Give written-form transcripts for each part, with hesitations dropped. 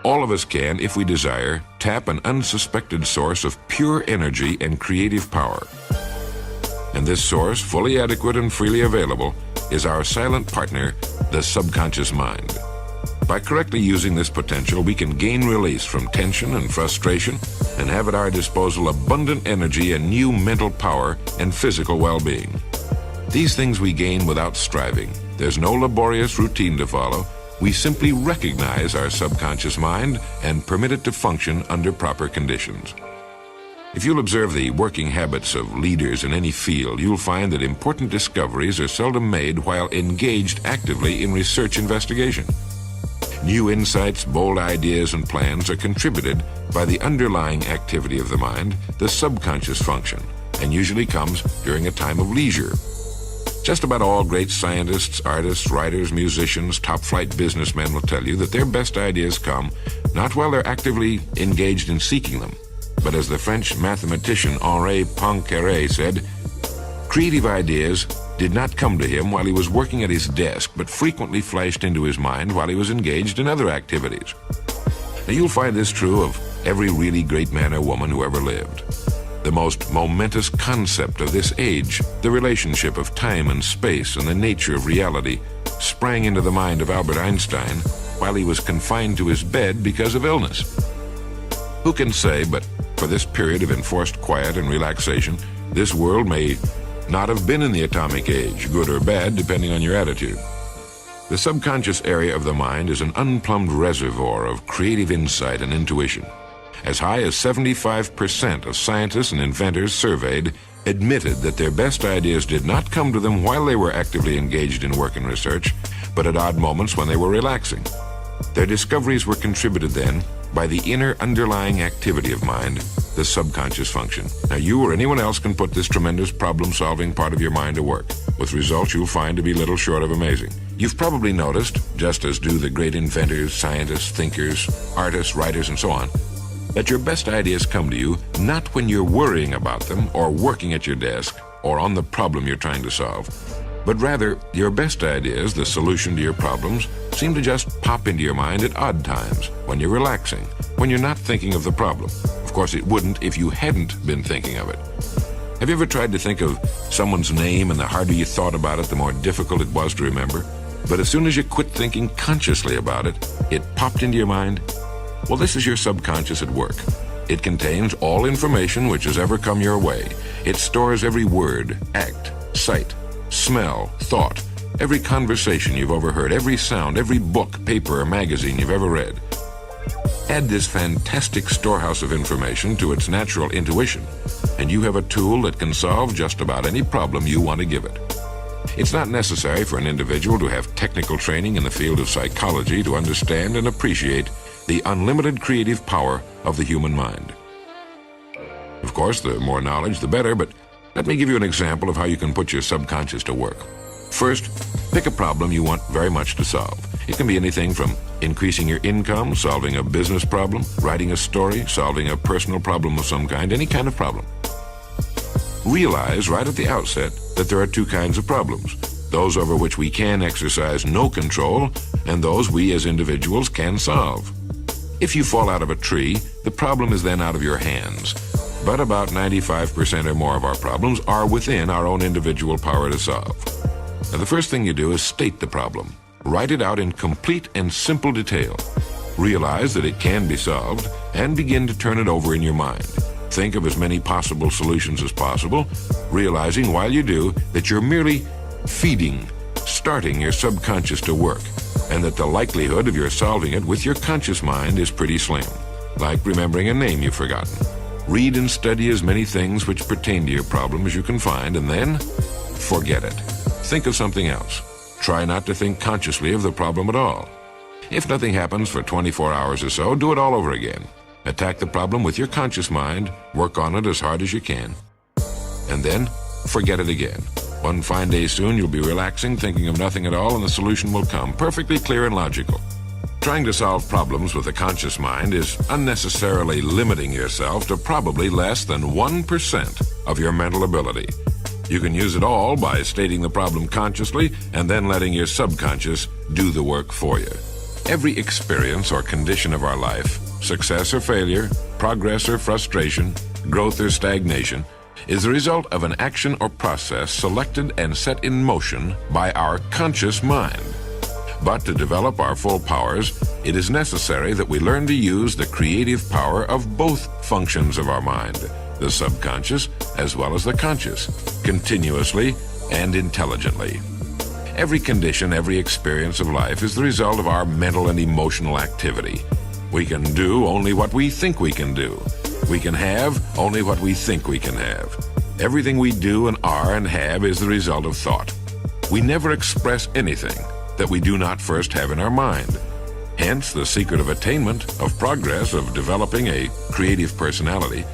All of us can, if we desire, tap an unsuspected source of pure energy and creative power. And this source, fully adequate and freely available, is our silent partner, the subconscious mind. By correctly using this potential, we can gain release from tension and frustration and have at our disposal abundant energy and new mental power and physical well-being. These things we gain without striving. There's no laborious routine to follow. We simply recognize our subconscious mind and permit it to function under proper conditions. If you'll observe the working habits of leaders in any field, you'll find that important discoveries are seldom made while engaged actively in research investigation. New insights, bold ideas, and plans are contributed by the underlying activity of the mind, the subconscious function, and usually comes during a time of leisure. Just about all great scientists, artists, writers, musicians, top-flight businessmen will tell you that their best ideas come not while they're actively engaged in seeking them, but as the French mathematician Henri Poincaré said, creative ideas did not come to him while he was working at his desk, but frequently flashed into his mind while he was engaged in other activities. Now, you'll find this true of every really great man or woman who ever lived. The most momentous concept of this age, the relationship of time and space and the nature of reality, sprang into the mind of Albert Einstein while he was confined to his bed because of illness. Who can say, but for this period of enforced quiet and relaxation, this world may not have been in the atomic age, good or bad, depending on your attitude. The subconscious area of the mind is an unplumbed reservoir of creative insight and intuition. As high as 75% of scientists and inventors surveyed admitted that their best ideas did not come to them while they were actively engaged in work and research, but at odd moments when they were relaxing. Their discoveries were contributed then by the inner underlying activity of mind, the subconscious function. Now, you or anyone else can put this tremendous problem-solving part of your mind to work, with results you'll find to be little short of amazing. You've probably noticed, just as do the great inventors, scientists, thinkers, artists, writers, and so on, that your best ideas come to you not when you're worrying about them or working at your desk or on the problem you're trying to solve, but rather your best ideas, the solution to your problems, seem to just pop into your mind at odd times, when you're relaxing, when you're not thinking of the problem. Of course, it wouldn't if you hadn't been thinking of it. Have you ever tried to think of someone's name, and the harder you thought about it, the more difficult it was to remember? But as soon as you quit thinking consciously about it, it popped into your mind? Well, this is your subconscious at work. It contains all information which has ever come your way. It stores every word, act, sight, smell, thought, every conversation you've overheard, every sound, every book, paper, or magazine you've ever read. Add this fantastic storehouse of information to its natural intuition, and you have a tool that can solve just about any problem you want to give it. It's not necessary for an individual to have technical training in the field of psychology to understand and appreciate the unlimited creative power of the human mind. Of course, the more knowledge, the better, but let me give you an example of how you can put your subconscious to work. First, pick a problem you want very much to solve. It can be anything from increasing your income, solving a business problem, writing a story, solving a personal problem of some kind, any kind of problem. Realize right at the outset that there are two kinds of problems: those over which we can exercise no control, and those we as individuals can solve. If you fall out of a tree, the problem is then out of your hands. But about 95% or more of our problems are within our own individual power to solve. Now, the first thing you do is state the problem. Write it out in complete and simple detail. Realize that it can be solved, and begin to turn it over in your mind. Think of as many possible solutions as possible, realizing while you do that you're merely starting your subconscious to work, and that the likelihood of your solving it with your conscious mind is pretty slim, like remembering a name you've forgotten. Read and study as many things which pertain to your problem as you can find, and then forget it. Think of something else. Try not to think consciously of the problem at all. If nothing happens for 24 hours or so, do it all over again. Attack the problem with your conscious mind, work on it as hard as you can, and then forget it again. One fine day soon, you'll be relaxing, thinking of nothing at all, and the solution will come, perfectly clear and logical. Trying to solve problems with a conscious mind is unnecessarily limiting yourself to probably less than 1% of your mental ability. You can use it all by stating the problem consciously and then letting your subconscious do the work for you. Every experience or condition of our life, success or failure, progress or frustration, growth or stagnation, is the result of an action or process selected and set in motion by our conscious mind. But to develop our full powers, it is necessary that we learn to use the creative power of both functions of our mind, the subconscious as well as the conscious, continuously and intelligently. Every condition, every experience of life is the result of our mental and emotional activity. We can do only what we think we can do. We can have only what we think we can have. Everything we do and are and have is the result of thought. We never express anything that we do not first have in our mind. Hence, the secret of attainment, of progress, of developing a creative personality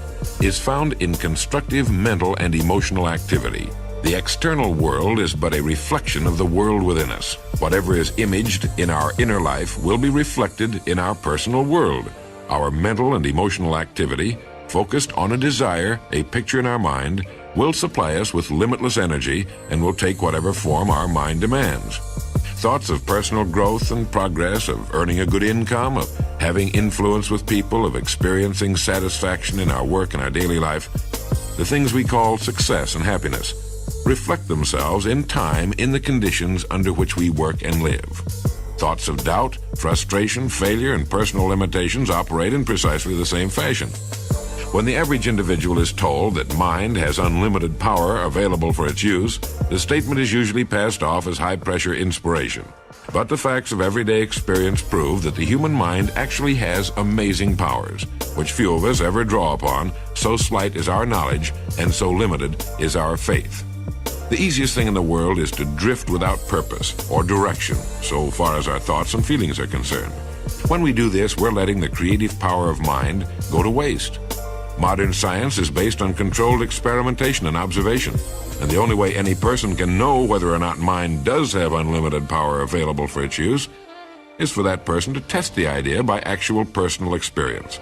is found in constructive mental and emotional activity. The external world is but a reflection of the world within us. Whatever is imaged in our inner life will be reflected in our personal world. Our mental and emotional activity, focused on a desire, a picture in our mind, will supply us with limitless energy and will take whatever form our mind demands. Thoughts of personal growth and progress, of earning a good income, of having influence with people, of experiencing satisfaction in our work and our daily life, the things we call success and happiness, reflect themselves in time in the conditions under which we work and live. Thoughts of doubt, frustration, failure, and personal limitations operate in precisely the same fashion. When the average individual is told that mind has unlimited power available for its use, the statement is usually passed off as high-pressure inspiration. But the facts of everyday experience prove that the human mind actually has amazing powers, which few of us ever draw upon, so slight is our knowledge and so limited is our faith. The easiest thing in the world is to drift without purpose or direction, so far as our thoughts and feelings are concerned. When we do this, we're letting the creative power of mind go to waste. Modern science is based on controlled experimentation and observation, and the only way any person can know whether or not mind does have unlimited power available for its use is for that person to test the idea by actual personal experience.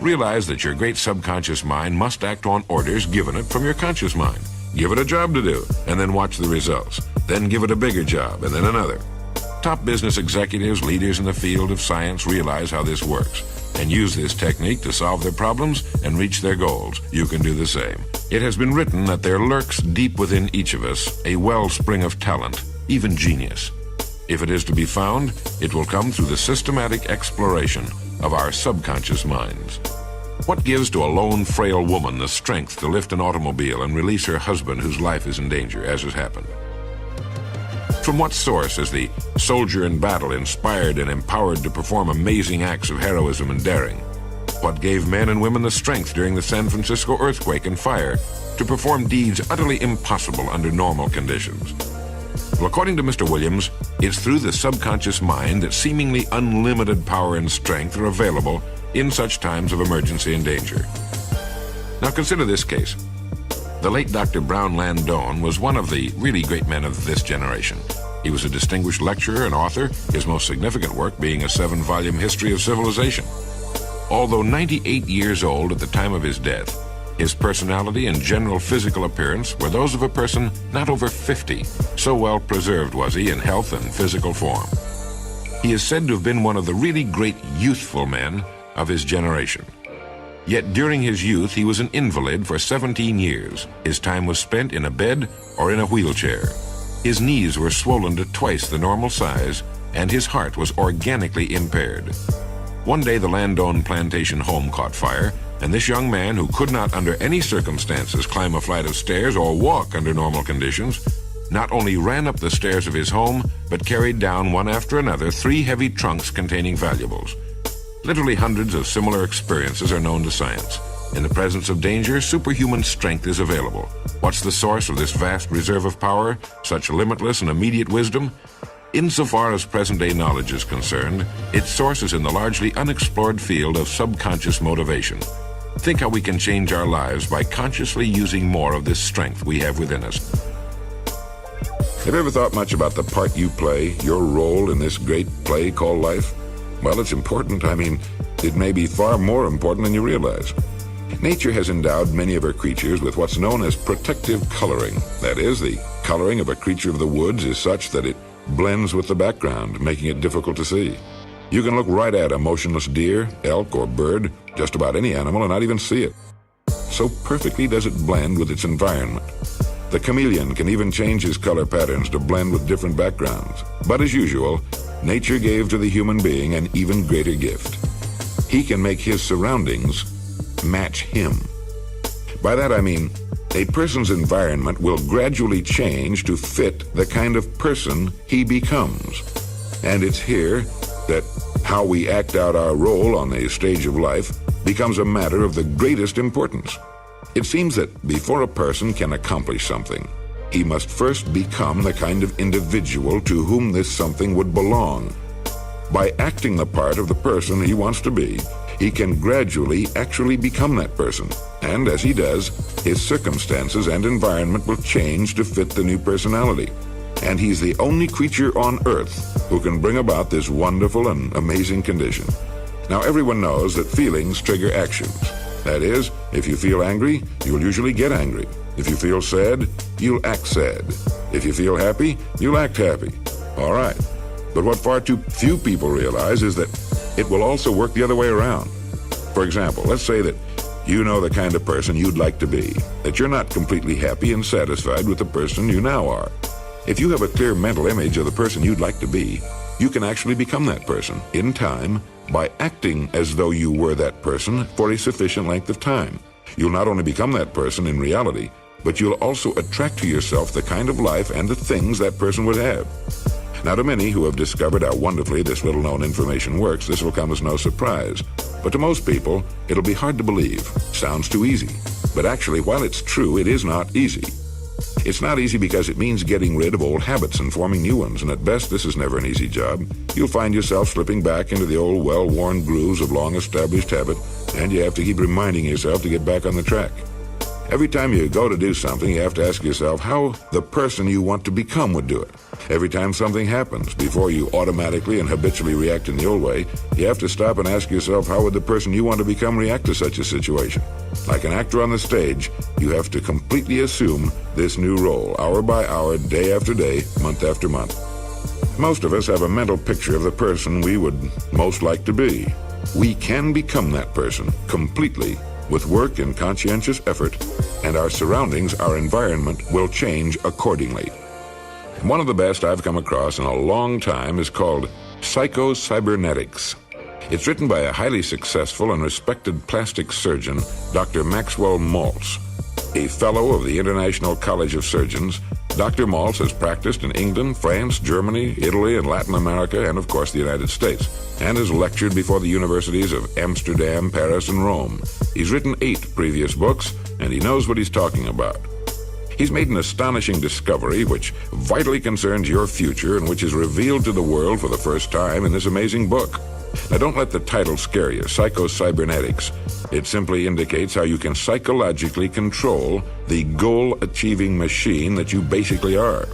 Realize that your great subconscious mind must act on orders given it from your conscious mind. Give it a job to do, and then watch the results. Then give it a bigger job, and then another. Top business executives, leaders in the field of science realize how this works and use this technique to solve their problems and reach their goals. You can do the same. It has been written that there lurks deep within each of us a wellspring of talent, even genius. If it is to be found, it will come through the systematic exploration of our subconscious minds. What gives to a lone, frail woman the strength to lift an automobile and release her husband whose life is in danger, as has happened? From what source is the soldier in battle inspired and empowered to perform amazing acts of heroism and daring? What gave men and women the strength during the San Francisco earthquake and fire to perform deeds utterly impossible under normal conditions? Well, according to Mr. Williams, it's through the subconscious mind that seemingly unlimited power and strength are available in such times of emergency and danger. Now consider this case. The late Dr. Brown Landon was one of the really great men of this generation. He was a distinguished lecturer and author, his most significant work being a 7-volume history of civilization. Although 98 years old at the time of his death, his personality and general physical appearance were those of a person not over 50, so well preserved was he in health and physical form. He is said to have been one of the really great youthful men of his generation. Yet during his youth, he was an invalid for 17 years. His time was spent in a bed or in a wheelchair. His knees were swollen to twice the normal size, and his heart was organically impaired. One day, the Landon plantation home caught fire, and this young man, who could not under any circumstances climb a flight of stairs or walk under normal conditions, not only ran up the stairs of his home, but carried down one after another 3 heavy trunks containing valuables. Literally hundreds of similar experiences are known to science. In the presence of danger, superhuman strength is available. What's the source of this vast reserve of power, such limitless and immediate wisdom? Insofar as present-day knowledge is concerned, its source is in the largely unexplored field of subconscious motivation. Think how we can change our lives by consciously using more of this strength we have within us. Have you ever thought much about the part you play, your role in this great play called life? Well, it's important. I mean, it may be far more important than you realize. Nature has endowed many of her creatures with what's known as protective coloring. That is, the coloring of a creature of the woods is such that it blends with the background, making it difficult to see. You can look right at a motionless deer, elk, or bird, just about any animal, and not even see it. So perfectly does it blend with its environment. The chameleon can even change his color patterns to blend with different backgrounds. But as usual, nature gave to the human being an even greater gift. He can make his surroundings match him. By that I mean, a person's environment will gradually change to fit the kind of person he becomes. And it's here that how we act out our role on the stage of life becomes a matter of the greatest importance. It seems that before a person can accomplish something, he must first become the kind of individual to whom this something would belong. By acting the part of the person he wants to be, he can gradually actually become that person. And as he does, his circumstances and environment will change to fit the new personality. And he's the only creature on Earth who can bring about this wonderful and amazing condition. Now, everyone knows that feelings trigger actions. That is, if you feel angry, you'll usually get angry. If you feel sad, you'll act sad. If you feel happy, you'll act happy. All right. But what far too few people realize is that it will also work the other way around. For example, let's say that you know the kind of person you'd like to be, that you're not completely happy and satisfied with the person you now are. If you have a clear mental image of the person you'd like to be, you can actually become that person in time by acting as though you were that person for a sufficient length of time. You'll not only become that person in reality, but you'll also attract to yourself the kind of life and the things that person would have. Now, to many who have discovered how wonderfully this little-known information works, this will come as no surprise. But to most people, it'll be hard to believe. Sounds too easy. But actually, while it's true, it is not easy. It's not easy because it means getting rid of old habits and forming new ones, and at best, this is never an easy job. You'll find yourself slipping back into the old, well-worn grooves of long-established habit, and you have to keep reminding yourself to get back on the track. Every time you go to do something, you have to ask yourself how the person you want to become would do it. Every time something happens, before you automatically and habitually react in the old way, you have to stop and ask yourself how would the person you want to become react to such a situation. Like an actor on the stage, you have to completely assume this new role, hour by hour, day after day, month after month. Most of us have a mental picture of the person we would most like to be. We can become that person completely with work and conscientious effort, and our surroundings, our environment, will change accordingly. One of the best I've come across in a long time is called Psycho-Cybernetics. It's written by a highly successful and respected plastic surgeon, Dr. Maxwell Maltz. A fellow of the International College of Surgeons, Dr. Maltz has practiced in England, France, Germany, Italy, and Latin America, and of course the United States, and has lectured before the universities of Amsterdam, Paris, and Rome. He's written 8 previous books, and he knows what he's talking about. He's made an astonishing discovery which vitally concerns your future and which is revealed to the world for the first time in this amazing book. Now, don't let the title scare you, Psycho-Cybernetics. It simply indicates how you can psychologically control the goal-achieving machine that you basically are.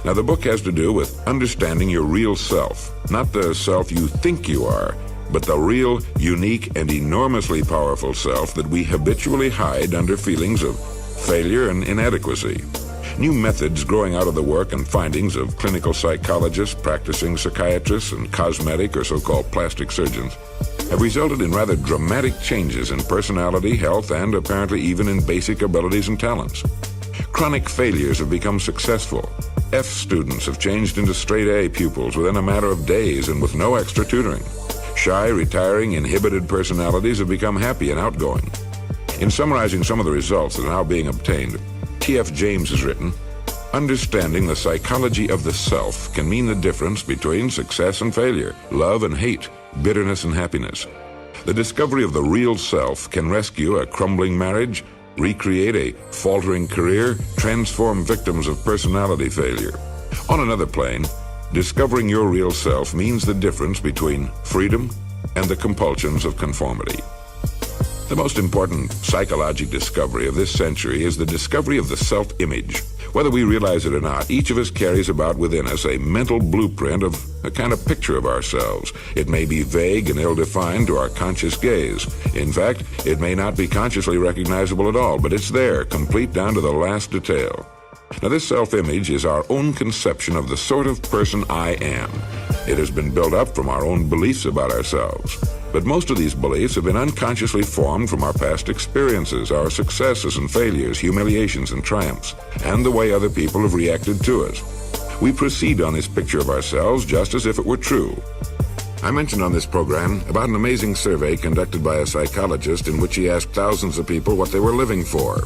Now, the book has to do with understanding your real self, not the self you think you are, but the real, unique, and enormously powerful self that we habitually hide under feelings of failure and inadequacy. New methods growing out of the work and findings of clinical psychologists, practicing psychiatrists, and cosmetic or so-called plastic surgeons have resulted in rather dramatic changes in personality, health, and apparently even in basic abilities and talents. Chronic failures have become successful. F students have changed into straight A pupils within a matter of days and with no extra tutoring. Shy, retiring, inhibited personalities have become happy and outgoing. In summarizing some of the results that are now being obtained, T.F. James has written, "Understanding the psychology of the self can mean the difference between success and failure, love and hate, bitterness and happiness. The discovery of the real self can rescue a crumbling marriage, recreate a faltering career, transform victims of personality failure. On another plane, discovering your real self means the difference between freedom and the compulsions of conformity." The most important psychological discovery of this century is the discovery of the self-image. Whether we realize it or not, each of us carries about within us a mental blueprint of a kind of picture of ourselves. It may be vague and ill-defined to our conscious gaze. In fact, it may not be consciously recognizable at all, but it's there, complete down to the last detail. Now, this self-image is our own conception of the sort of person I am. It has been built up from our own beliefs about ourselves. But most of these beliefs have been unconsciously formed from our past experiences, our successes and failures, humiliations and triumphs, and the way other people have reacted to us. We proceed on this picture of ourselves just as if it were true. I mentioned on this program about an amazing survey conducted by a psychologist in which he asked thousands of people what they were living for.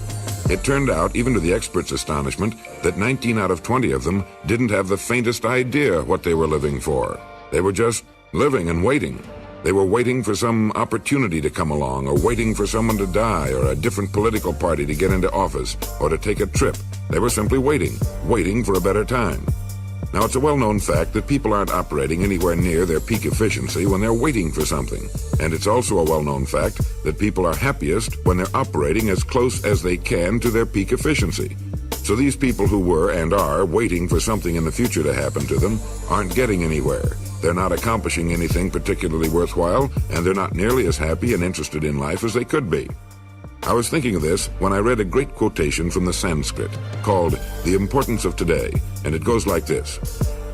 It turned out, even to the experts' astonishment, that 19 out of 20 of them didn't have the faintest idea what they were living for. They were just living and waiting. They were waiting for some opportunity to come along, or waiting for someone to die, or a different political party to get into office, or to take a trip. They were simply waiting for a better time. Now, it's a well-known fact that people aren't operating anywhere near their peak efficiency when they're waiting for something. And it's also a well-known fact that people are happiest when they're operating as close as they can to their peak efficiency. So these people who were and are waiting for something in the future to happen to them aren't getting anywhere. They're not accomplishing anything particularly worthwhile, and they're not nearly as happy and interested in life as they could be. I was thinking of this when I read a great quotation from the Sanskrit called The Importance of Today, and it goes like this.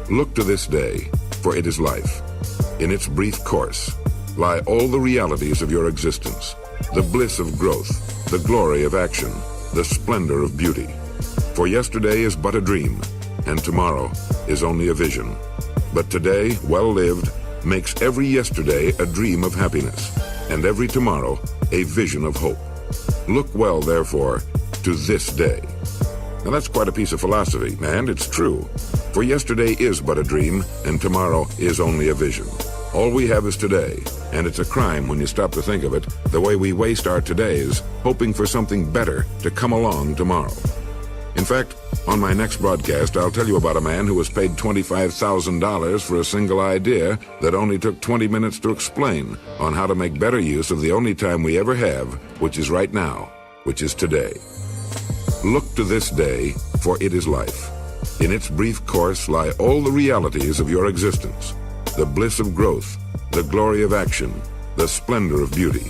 Look to this day, for it is life. In its brief course lie all the realities of your existence, the bliss of growth, the glory of action, the splendor of beauty. For yesterday is but a dream, and tomorrow is only a vision. But today, well lived, makes every yesterday a dream of happiness, and every tomorrow a vision of hope. Look well, therefore, to this day. Now that's quite a piece of philosophy, and it's true. For yesterday is but a dream, and tomorrow is only a vision. All we have is today, and it's a crime when you stop to think of it, the way we waste our todays, hoping for something better to come along tomorrow. In fact, on my next broadcast, I'll tell you about a man who was paid $25,000 for a single idea that only took 20 minutes to explain on how to make better use of the only time we ever have, which is right now, which is today. Look to this day, for it is life. In its brief course lie all the realities of your existence, the bliss of growth, the glory of action, the splendor of beauty.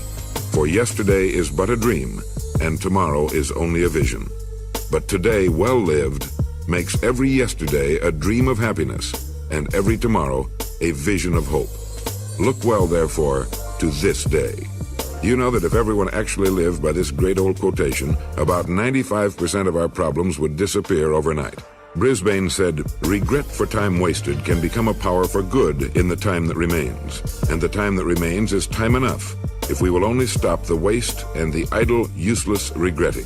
For yesterday is but a dream, and tomorrow is only a vision. But today, well lived, makes every yesterday a dream of happiness, and every tomorrow a vision of hope. Look well, therefore, to this day. You know that if everyone actually lived by this great old quotation, about 95% of our problems would disappear overnight. Brisbane said, regret for time wasted can become a power for good in the time that remains. And the time that remains is time enough, if we will only stop the waste and the idle, useless regretting.